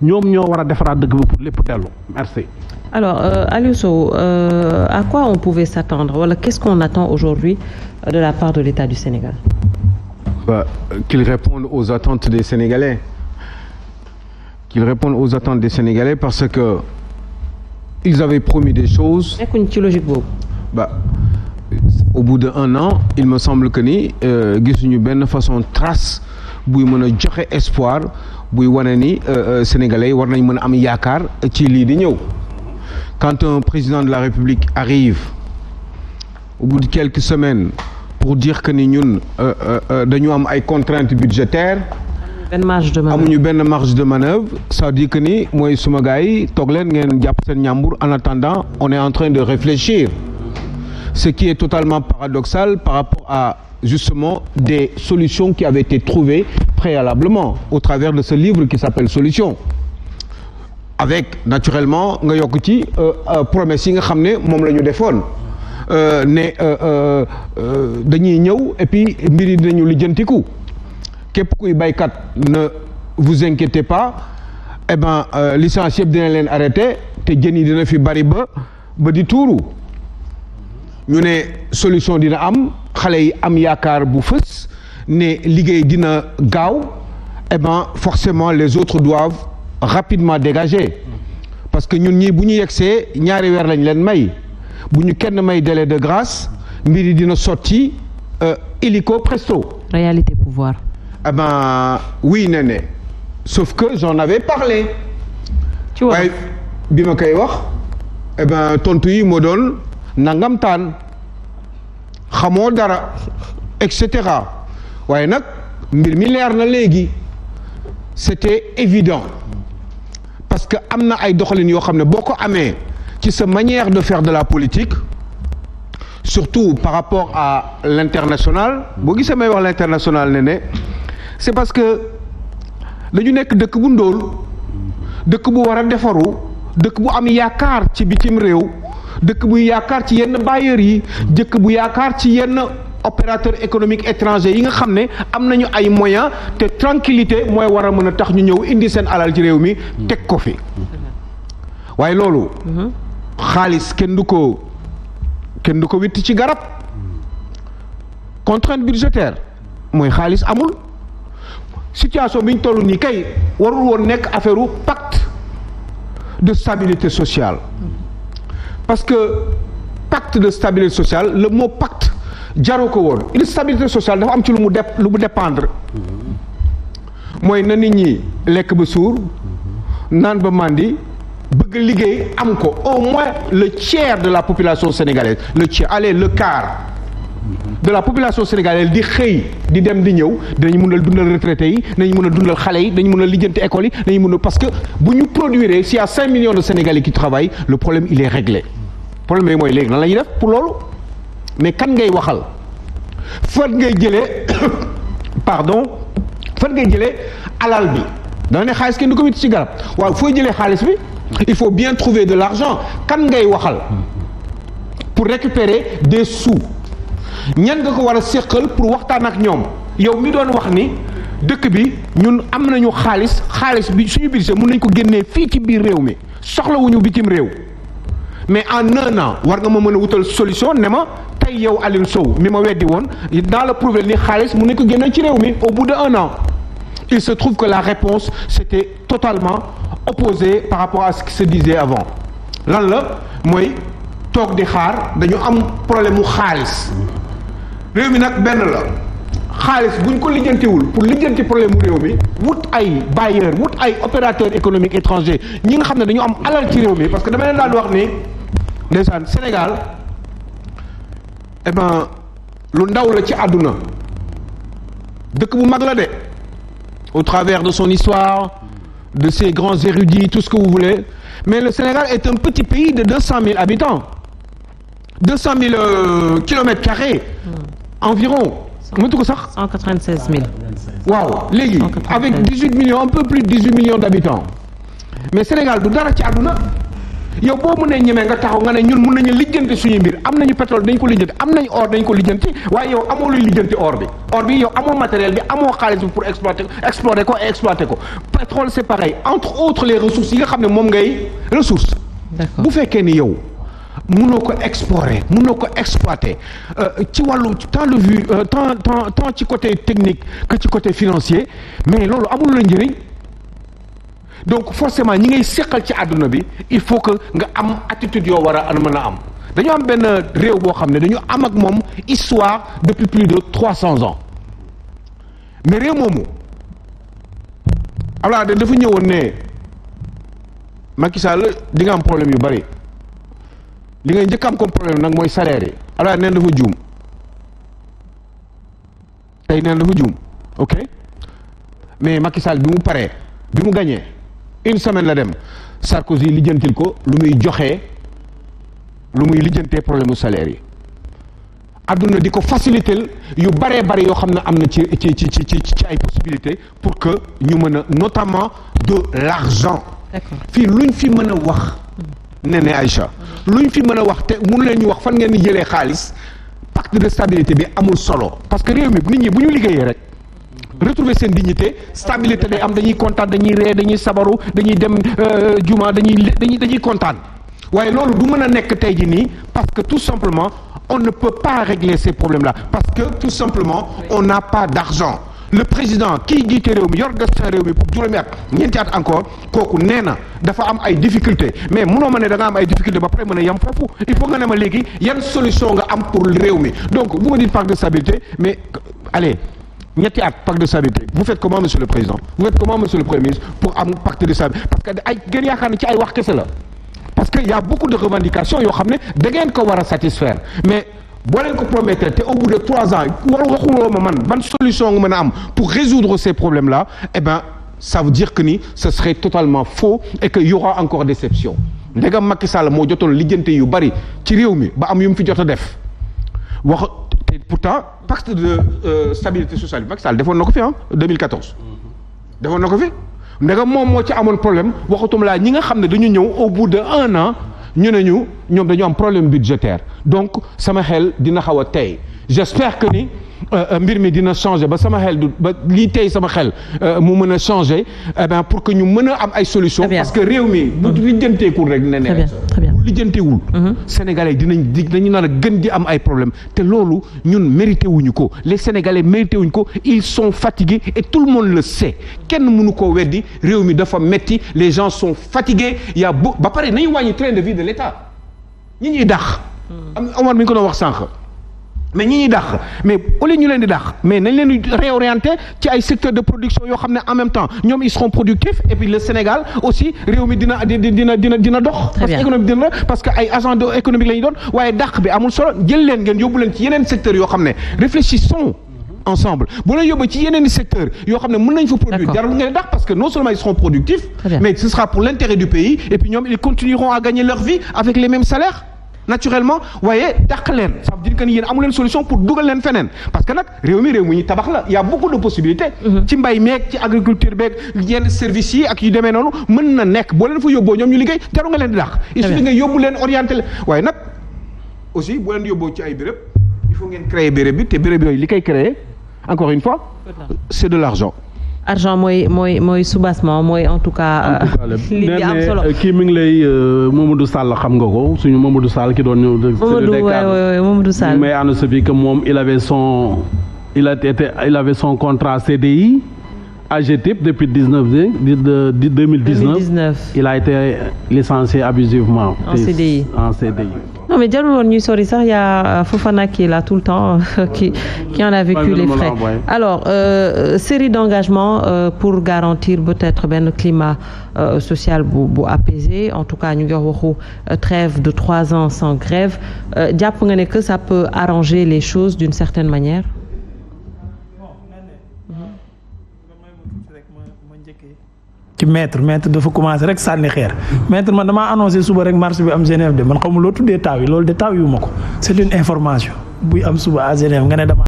ñoom ñoo war a defaraat dëkk bi pour lépp dellu merci. Alors Aliou Sow à quoi on pouvait s'attendre wala qu'est-ce qu'on attend aujourd'hui de la part de l'État du Sénégal? Qu'ils répondent aux attentes des Sénégalais. Qu'ils répondent aux attentes des Sénégalais parce que ils avaient promis des choses. nekkuñ ci logique boobu. Au bout d'1 an il me semble que ni gisuñu benn façon trace buy mën a joxe espoir buy wane ni Sénégalais war nañ mën a am yaakaar ci lii di ñëw. Quand un président de la République arrive au bout de quelques semaines pour dire que ni ñun dañu am ay contraintes budgétaires. amuñu benn marge de manœuvre ça veut dire que ni mooy suma gars yi toog leen ngeen jàpp seen ñàmbur en attendant on est en train de réfléchir ce qui est totalement paradoxal par rapport à justement des solutions qui avaient été trouvées préalablement au travers de ce livre qui s'appelle Solutions avec naturellement nga yokk ci promesses yi nga xam ne moom la ñu defoon ne dañuy ñëw et puis mbir yi dinañu lijjantiku képp kuy baykat ne vous inquiétez pas eh ben licence yëpp dina leen arrêté te jën yi dina fi bari ba di tuuru ñu ne solution dina am xale yi am yaakaar bu fës ne liggéey dina gaaw eh ben forcément les autres doivent rapidement dégager parce que ñun ñii bu ñu yegsee ñaari weer lañ leen may bu ñu kenn may délai de grâce mbir yi dina sotti illico presto. Réalité pouvoir. Eh ben oui Néné sauf que j'en avais parlé. ci waaye bi ma koy wax eh ben tontu yi moo doon nangam taan xamoo dara et cetera waaye nag mbir mi leer na léegi c'était évident parce que am na ay doxalin yoo xam ne boo ko amee ci sa manière de faire de la politique surtout par rapport à l'international boo gisee may wax l'international Néné c'est parce que dañu nekk dëkk bu ndóol dëkk bu war a defaru dëkk bu am yaakaar ci bitim réew dëkk bu yaakaar ci yenn bailleurs yi dëkk bu yaakaar ci yenn opérateurs économiques étrangers yi nga xam ne am nañu ay moyens te tranquillité mooy war a mën a tax ñu ñëw indi seen alal ci réew mi teg ko fi waaye loolu xaalis kenn du ko witti ci garab contrainte budgétaire mooy xaalis amul situation bi ñu toll nii kay warul woon nekk affaire u pacte de stabilité sociale parce que pacte de stabilité sociale le mot pacte jaru ko woon une stabilité sociale dafa am ci lu mu dépendre mooy na nit ñi lekk ba suur naan ba màndi bëgg liggéey am ko au moins le tiers de la population sénégalaise le quart de la population sénégalaise di xëy di dem di ñëw dinañ mën a dundal retraités yi dinañ mën a dundal xale yi dañ mën a lijjanti école yi dañ mën a parce que bu ñu produire s'il y a 5 millions de Sénégalais qui travaillent le problème il est réglé problème bi mooy léegi nan la ñuy def pour loolu mais kan ngay waxal fan ngay jëlee fan ngay jëlee alal bi dana ne xaalis kenn du ko witt ci garab waaw fooy jëlee xaalis bi il faut bien trouver de l'argent kan ngay waxal pour récupérer des sous ñan nga ko war a séqal pour waxtaan ak ñoom yow mi doon wax ni dëkk bi ñun am nañu xaalis bi suñu budget mën nañ ko génnee fii ci biir réew mi soxlawuñu bitim réew mais en 1 an war nga ma mën a wutal solution ne ma tey yow Aliou Sow mi ma weddi woon dans le prouver ni xaalis mën nañ ko génnee ci réew mi au bout de 1 an il se trouve que la réponse c'était totalement opposée par rapport à ce qui se disait avant lan la mooy toog di xaar dañu am problème mu xaalis réew mi nag benn la xaalis buñ ko lijjantiwul pour lijjanti problème mu réew mi wut ay bailleurs wut ay opérateurs économiques étrangers ñi nga xam ne dañu am alal ci réew mi parce que dama leen daan wax ni ndeysaan Sénégal eh ben lu ndaw la ci àdduna dëkk bu mag la de au travers de son histoire de ses grands érudits tout ce que vous voulez mais le Sénégal est un petit pays de 200 000 habitants 200 000 kilomètres carrés environ mënatu ko sax 196 000 waaw léegi avec 18 millions un peu plus de 18 millions d'habitants mais Sénégal du dara ci àdduna yow boo mënee ñemee nga taxaw nga ne ñun mun nañu lijjanti suñu mbir am nañu pétrole dañ ko lijjanti am nañu or dañ ko lijjanti waaye yow amoo luy lijjanti or bi yow amoo matériel bi amoo xaalis bi pour exploiter ko et exploiter ko pétrole c'est pareil entre autres les ressources yi nga xam ne moom ngay ressources. D'accord. bu fekkee ni yow mënoo ko exploiter ci wàllu tant de vue tant ci côté technique que ci côté financier mais loolu amul la njëriñ. donc forcément ñi ngay seqal ci àdduna bi il faut que nga am attitude yoo war a mën a am dañu am benn réew boo xam ne dañu am ak moom histoire depuis plus de 300 ans mais réew moomu Abdoulaye dafa ñëwoon ne Macky Sall di nga am problème yu bari li ngay njëkk am comme problème nag mooy salaire yi Abdoulaye neen dafa juum tey neen dafa juum ok mais Macky Sall bi mu paree bi mu gañee une semaine la dem Sarkozy lijjantil ko lu muy joxee lu muy lijjantee problème mu salaire yi adduna di ko faciliter yu baree bari yoo xam ne am na ci ay possibilités pour que ñu mën a notamment de l'argent. D'accord. fii luñ fi mën a wax Néné Aïcha luñ fi mën a wax te mënu leen ñu wax fan ngeen di jëlee xaalis pacte de stabilité bi amul solo parce que réew mi nit ñi bu ñu liggéeyee rek retrouver seen dignité stabilité day am dañuy kontaan dañuy ree dañuy sabaru dañuy dem juma dañuy kontaan waaye loolu du mën a nekk tey jii nii parce que tout simplement on ne peut pas régler ces problèmes-là parce que tout simplement on n'a pas d'argent. Le président kii jiite réew mi yor destin réew mi pour juróomi at ñeenti at encore kooku nee na dafa am ay difficultés mais munoo ma ne da nga am ay difficultés ba pare mën a yem foofu il faut nga ne ma léegi yan solution nga am pour réew mi donc vous me dites pacte de stabilité mais allez ñetti at pacte de stabilité vous faites comment monsieur le président vous faites comment monsieur le premier ministre pour am pacte de stabilité parce que ay gën yaakaar ne ci ay wax kese la parce que y a beaucoup de revendications yoo xam ne da ngeen ko war a satisfaire mais boo leen ko promettre te au bout de 3 ans waxuloo ma man ban solution nga mën a am pour résoudre ces problèmes là eh ben ça veut dire que ni ce serait totalement faux et que y aura encore déception ndegam Macky Sall moo jotoon lijjante yu bari ci réew mi ba am yu mu fi jot a def wax te pourtant pacte de stabilité sociale bi Macky Sall defoon na ko fi 2014 defoon na ko fi ndegam moom moo ci amoon problème waxatum laa ñi nga xam ne dañu ñëw au bout de 1 an ñu ne ñu ñoom dañu am problème budgétaire donc sama xel dina xaw a tey j'espère que ni mbir mi dina changer ba sama xel du ba lii tey sama xel mu mën a changer eh bien pour que ñu mën a am ay solutions. parce que réew mi bu lijjanteekul rek ne ne bu lijjanteewul Sénégalais dañu nar a gën di am ay problèmes te loolu ñun mérité wuñu ko les Sénégalais mérité wuñu ko ils sont fatigués et tout le monde le sait kenn mënu koo weddi réew mi dafa metti les gens sont fatigués il y a ba pare nañu wàññi train de vie de l'État ñi ñuy dàq. Omar mi ngi ko doon wax sànq. mais ñi ñuy dàq mais au lieu ñu leen di dàq mais nañ leen di réorienter ci ay secteurs de production yoo xam ne en même temps ñoom ils seront productifs et puis le Sénégal aussi réew mi dina dox. parce que économie dina parce que ay agents économiques la ñu doon waaye dàq bi amul solo jël leen ngeen yóbbu leen ci yeneen secteurs yoo xam ne réfléchissons ensemble bu leen yóbbu ci yeneen secteurs yoo xam ne mën nañ fa produire jarul ngeen dàq parce que non seulement ils seront productifs mais ce sera pour l'intérêt du pays et puis ñoom ils continueront à gagner leur vie avec les mêmes salaires naturellement waaye dàq leen ça veut dire que ni yéen amu leen solution pour dugal leen feneen parce que nag réew mi ñu tabax la y a beaucoup de possibilités ci mbay meeg ci agriculture beeg yenn services yi ak yu demee noonu mën na nekk boo leen fa yóbboo ñoom ñu liggéey jaru nga leen di dàq il suffit nga yóbbu leen orienté leen waaye nag aussi boo leen yóbboo ci ay béréb il faut ngeen créer béréb bi te béréb yooyu li koy créer encore une fois c'est de l'argent mooy soubassement mooy en tout cas. li di am solo kii mi ngi lay Mamadou Sall xam nga ko suñu Mamadou Sall ki doon ñëw. Mamadou Sall mais annonce bi que moom il avait son contrat CDI AGETIP depuis 2019. Il a été licencié abusivement. En CDI. Non mais jarul woon ñuy sori sax y a Fofana qui est là tout le temps qui en a vécu les frais. Alors série d'engagements pour garantir peut-être benn climat social bu apaisé en tout cas ñu ngi wax waxu trêve de 3 ans sans grève jàpp nga ne que ça peut arranger les choses d'une certaine manière. ci maître dafa commencé rek sànni xeer maître man damaa annoncé suba rek marche bi am Genève de man xamul loo tuddee taw yi loolu de taw yu ma ko c'est une information buy am suba à Genève nga ne dama